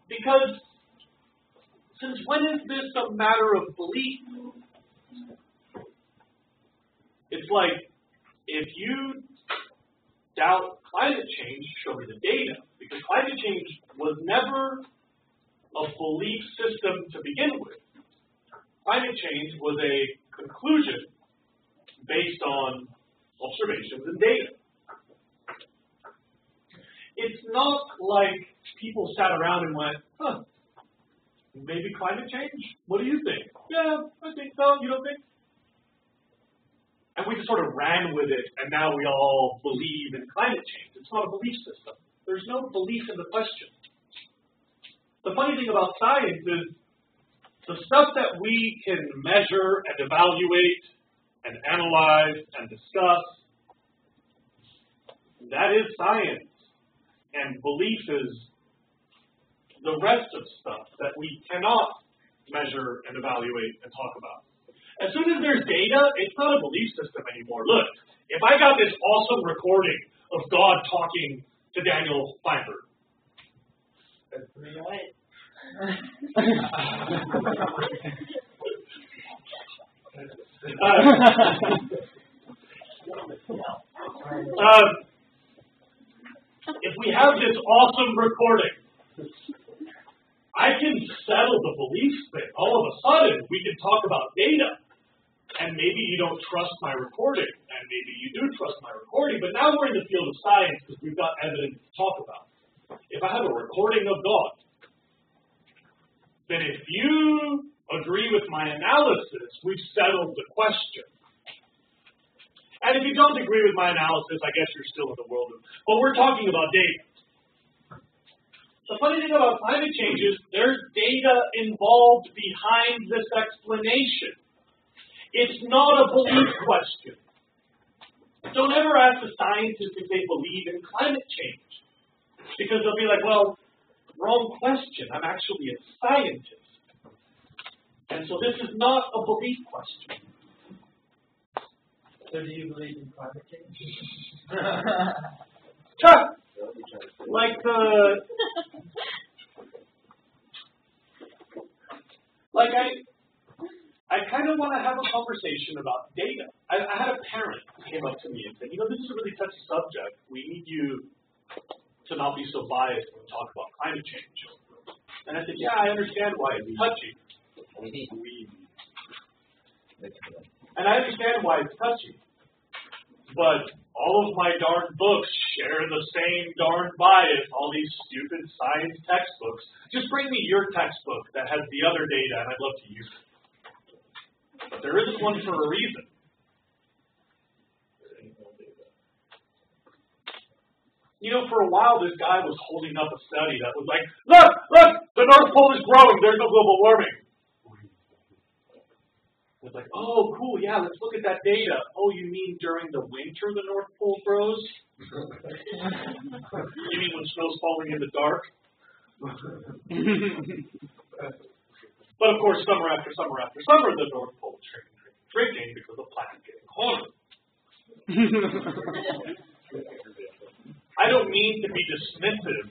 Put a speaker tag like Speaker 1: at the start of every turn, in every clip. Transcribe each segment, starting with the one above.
Speaker 1: Because since when is this a matter of belief? It's like, if you doubt climate change, show me the data. Because climate change was never a belief system to begin with. Climate change was a conclusion based on observations and data. It's not like people sat around and went, maybe climate change? What do you think? Yeah, I think so. You don't think? And we just sort of ran with it, and now we all believe in climate change. It's not a belief system. There's no belief in the question. The funny thing about science is the stuff that we can measure and evaluate and analyze and discuss, that is science. And belief is the rest of stuff that we cannot measure and evaluate and talk about. As soon as there's data, it's not a belief system anymore. Look, if I got this awesome recording of God talking to Daniel Feinberg, if we have this awesome recording, I can settle the belief thing. All of a sudden, we can talk about data. And maybe you don't trust my recording, and maybe you do trust my recording, but now we're in the field of science because we've got evidence to talk about. If I have a recording of God, then if you agree with my analysis, we've settled the question. And if you don't agree with my analysis, I guess you're still in the world of, but we're talking about data. The funny thing about climate change is there's data involved behind this explanation. It's not a belief question. Don't ever ask a scientist if they believe in climate change. Because they'll be like, well, wrong question. I'm actually a scientist. And so this is not a belief question.
Speaker 2: So do you believe in climate change?
Speaker 1: Chuck! Like I kind of want to have a conversation about data. I had a parent who came up to me and said, this is a really touchy subject. We need you to not be so biased when we talk about climate change. And I said, yeah, I understand why it's touchy. And I understand why it's touchy. But all of my darn books share the same darn bias, all these stupid science textbooks. Just bring me your textbook that has the other data, and I'd love to use it. But there is one for a reason. For a while, this guy was holding up a study that was like, look, the North Pole is growing, there's no global warming. It's like, oh, cool, yeah, let's look at that data. Oh, you mean during the winter the North Pole grows? You mean when snow's falling in the dark? But of course, summer after summer after summer, the North Pole is shrinking because the planet's getting hotter. I don't mean to be dismissive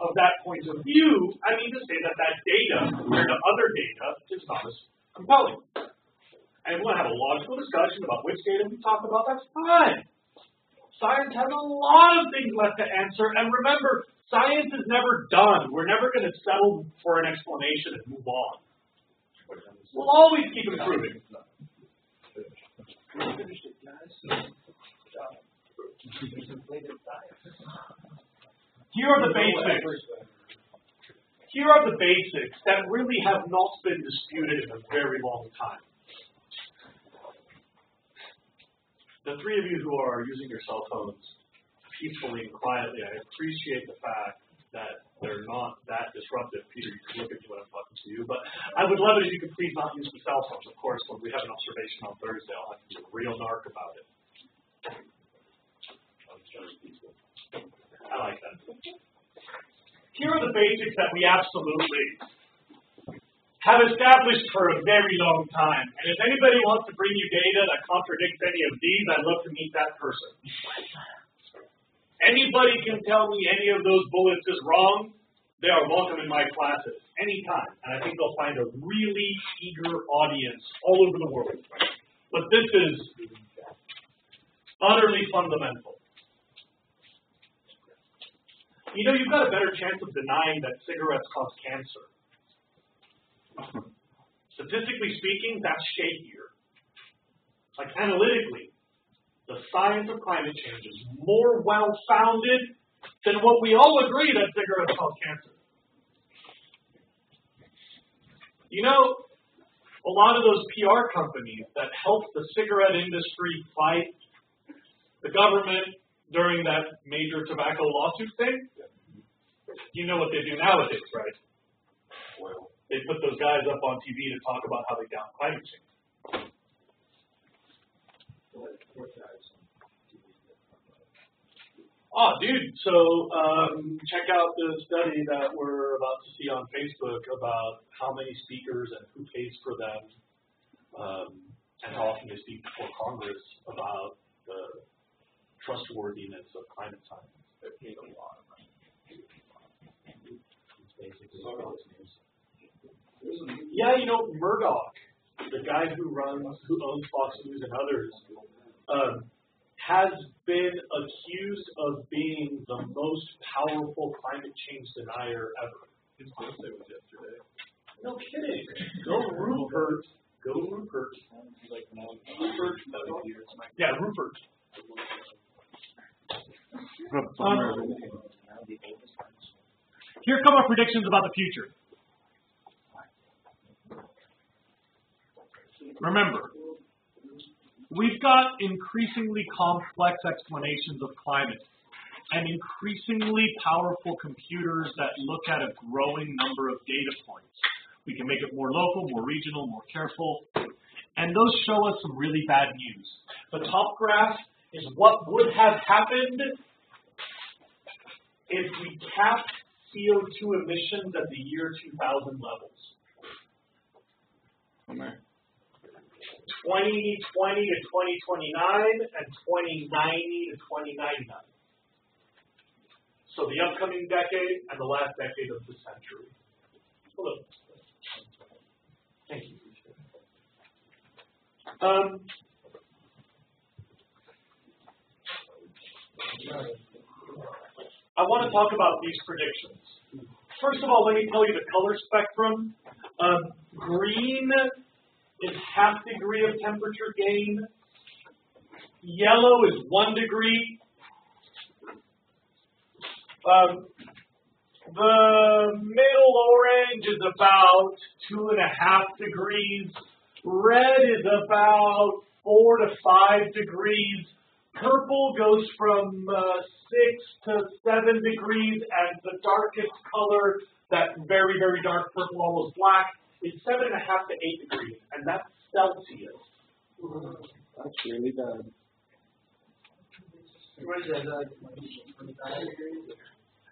Speaker 1: of that point of view. I mean to say that data, compared to other data, is not as compelling. And if we want to have a logical discussion about which data we talk about, that's fine. Science has a lot of things left to answer. And remember, science is never done. We're never going to settle for an explanation and move on. We'll always keep improving. Here are the basics. Here are the basics that really have not been disputed in a very long time. The three of you who are using your cell phones peacefully and quietly, I appreciate the fact that they're not that disruptive. Peter, you can look at me when I'm talking to you, but I would love it if you could please not use the cell phones. Of course, when we have an observation on Thursday, I'll have to be a real narc about it. I like that. Here are the basics that we absolutely have established for a very long time. And if anybody wants to bring you data that contradicts any of these, I'd love to meet that person. Anybody can tell me any of those bullets is wrong, they are welcome in my classes anytime, and I think they'll find a really eager audience all over the world. But this is utterly fundamental. You know, you've got a better chance of denying that cigarettes cause cancer. Statistically speaking, that's shakier. Like analytically, the science of climate change is more well-founded than what we all agree that cigarettes cause cancer. You know, a lot of those PR companies that helped the cigarette industry fight the government during that major tobacco lawsuit thing, you know what they do nowadays, right? They put those guys up on TV to talk about how they down climate change. Oh, dude, so check out the study that we're about to see on Facebook about how many speakers and who pays for them, and how often they speak before Congress about the trustworthiness of climate science. They're paid a lot of money. It's basically yeah, you know, Murdoch, the guy who owns Fox News and others, has been accused of being the most powerful climate change denier ever. His birthday was yesterday. No kidding. Go Rupert. Go Rupert. Rupert. Yeah, Rupert. Here come our predictions about the future. Remember, we've got increasingly complex explanations of climate and increasingly powerful computers that look at a growing number of data points. We can make it more local, more regional, more careful, and those show us some really bad news. The top graph is what would have happened if we capped CO2 emissions at the year 2000 levels. 2020 to 2029 and 2090 to 2099. So the upcoming decade and the last decade of the century. Hello. Thank you. I want to talk about these predictions. First of all, let me tell you the color spectrum. Green is half degree of temperature gain. Yellow is 1 degree. The middle orange is about 2.5 degrees. Red is about 4 to 5 degrees. Purple goes from 6 to 7 degrees, and the darkest color, that very, very dark purple, almost black, is 7.5 to 8 degrees, and that's Celsius.
Speaker 2: That's really bad. What is that, 25 degrees?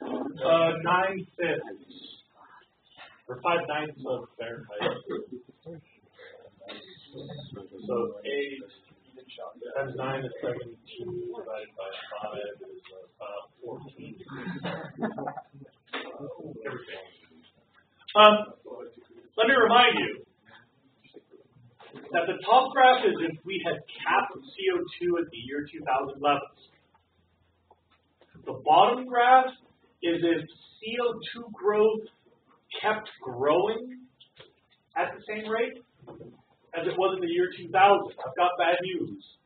Speaker 1: 9/5, or 5/9 of Fahrenheit. So 8 times 9 is 72, divided by 5 is about 14 degrees. Let me remind you that the top graph is if we had capped CO2 at the year 2000 levels. The bottom graph is if CO2 growth kept growing at the same rate as it was in the year 2000. I've got bad news.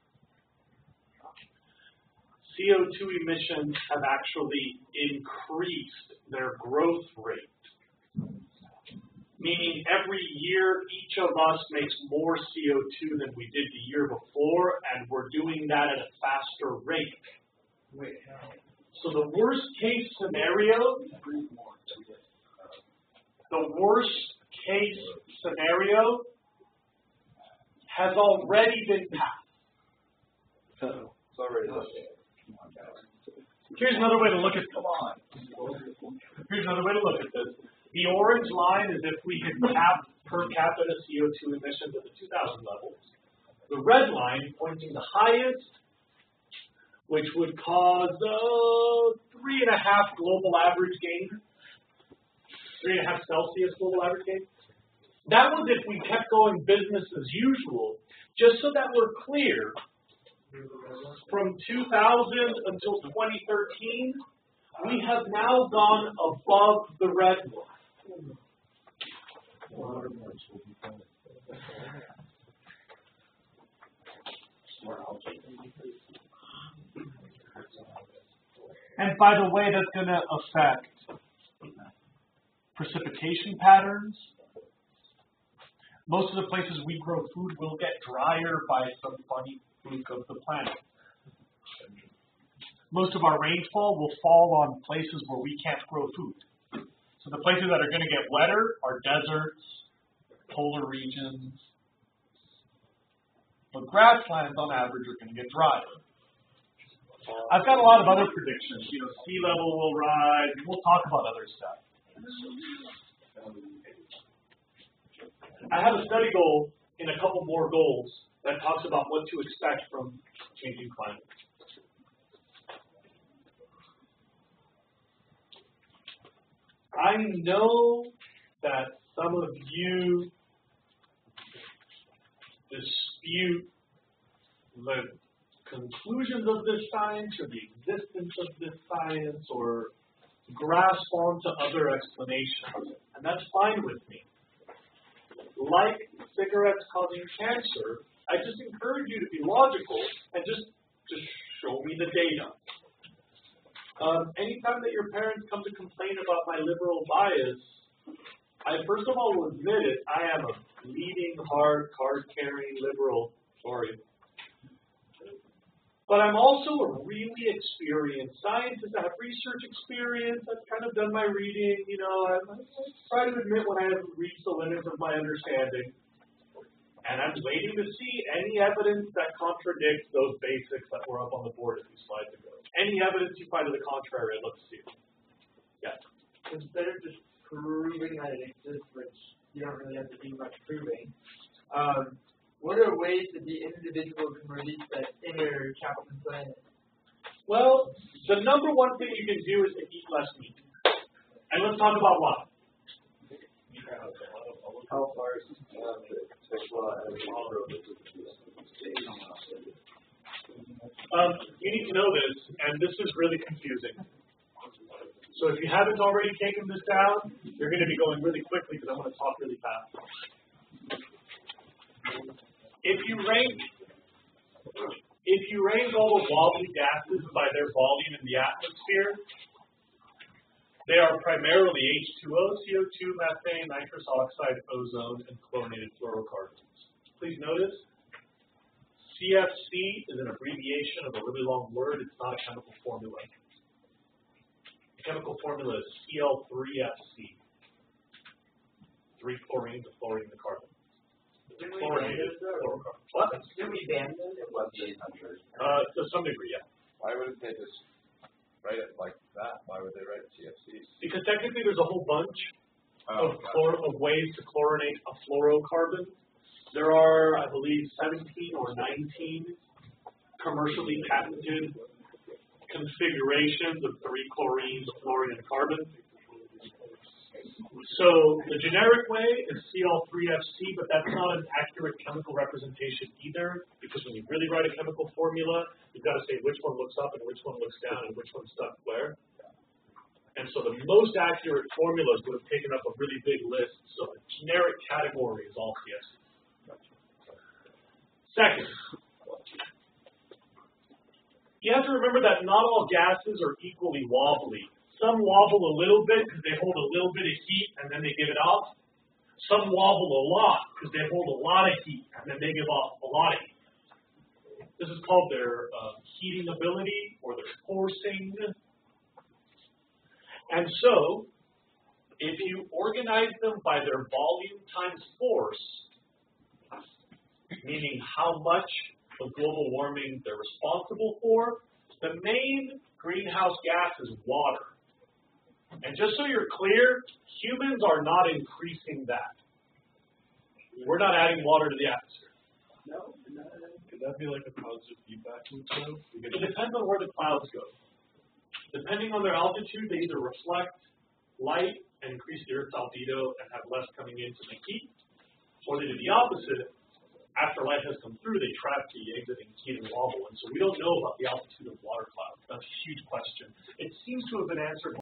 Speaker 1: CO2 emissions have actually increased their growth rate. Meaning every year each of us makes more CO2 than we did the year before, and we're doing that at a faster rate. So the worst case scenario has already been passed.
Speaker 2: It's already
Speaker 1: Here's another way to look at Here's another way to look at this. The orange line is if we had capped per capita CO2 emissions at the 2000 levels. The red line pointing the highest, which would cause 3.5 global average gain. 3.5 Celsius global average gain. That was if we kept going business as usual, just so that we're clear. From 2000 until 2013, we have now gone above the red line. And by the way, that's going to affect precipitation patterns. Most of the places we grow food will get drier by some funny fluke of the planet. Most of our rainfall will fall on places where we can't grow food. So the places that are going to get wetter are deserts, polar regions. But grasslands, on average, are going to get drier. I've got a lot of other predictions. Sea level will rise. We'll talk about other stuff. I have a study goal in a couple more goals that talks about what to expect from changing climate. I know that some of you dispute the conclusions of this science or the existence of this science or grasp onto other explanations, and that's fine with me. Like cigarettes causing cancer, I just encourage you to be logical and just show me the data. Anytime that your parents come to complain about my liberal bias, I first of all will admit it. I am a bleeding heart, card-carrying liberal. Sorry. But I'm also a really experienced scientist. I have research experience. I've kind of done my reading. I try to admit when I haven't reached the limits of my understanding. And I'm waiting to see any evidence that contradicts those basics that were up on the board a few slides ago. Any evidence you find to the contrary, I'd love to see it. Yeah.
Speaker 2: Instead of just proving that it exists, which you don't really have to do much proving, what are ways that the individual can release that inner Captain Planet?
Speaker 1: Well, the number one thing you can do is to eat less meat. And let's talk about why.
Speaker 2: How far is
Speaker 1: you need to know this, and this is really confusing. So if you haven't already taken this down, you're going to be going really quickly because I want to talk really fast. If you rank all the wobbly gases by their volume in the atmosphere, they are primarily H2O, CO2, methane, nitrous oxide, ozone, and chlorinated fluorocarbons. Please notice, CFC is an abbreviation of a really long word. It's not a chemical formula. The chemical formula is Cl3FC. 3 chlorines, a fluorine, and a carbon. Chlorinated fluorocarbon. What?
Speaker 2: Did we ban them?
Speaker 1: To some degree, yeah.
Speaker 3: Why wouldn't they just write it like that? Why would they write CFC?
Speaker 1: Because technically there's a whole bunch of ways to chlorinate a fluorocarbon. There are, I believe, 17 or 19 commercially patented configurations of 3 chlorines, a fluorine, and a carbon. So the generic way is Cl3FC, but that's not an accurate chemical representation either, because when you really write a chemical formula, you've got to say which one looks up and which one looks down and which one's stuck where. And so the most accurate formulas would have taken up a really big list, so the generic category is all CFC. Second, you have to remember that not all gases are equally wobbly. Some wobble a little bit because they hold a little bit of heat and then they give it off. Some wobble a lot because they hold a lot of heat and then they give off a lot of heat. This is called their heating ability or their forcing. And so, if you organize them by their volume times force, meaning how much of global warming they're responsible for, the main greenhouse gas is water. And just so you're clear, humans are not increasing that. We're not adding water to the atmosphere.
Speaker 3: No. Could that be like a positive feedback loop though?
Speaker 1: It depends on where the clouds go. Depending on their altitude, they either reflect light and increase the Earth's albedo and have less coming in to make heat? Or they do the opposite. After light has come through, they trap the exiting heat and wobble. And so we don't know about the altitude of water clouds. That's a huge question. It seems to have been answered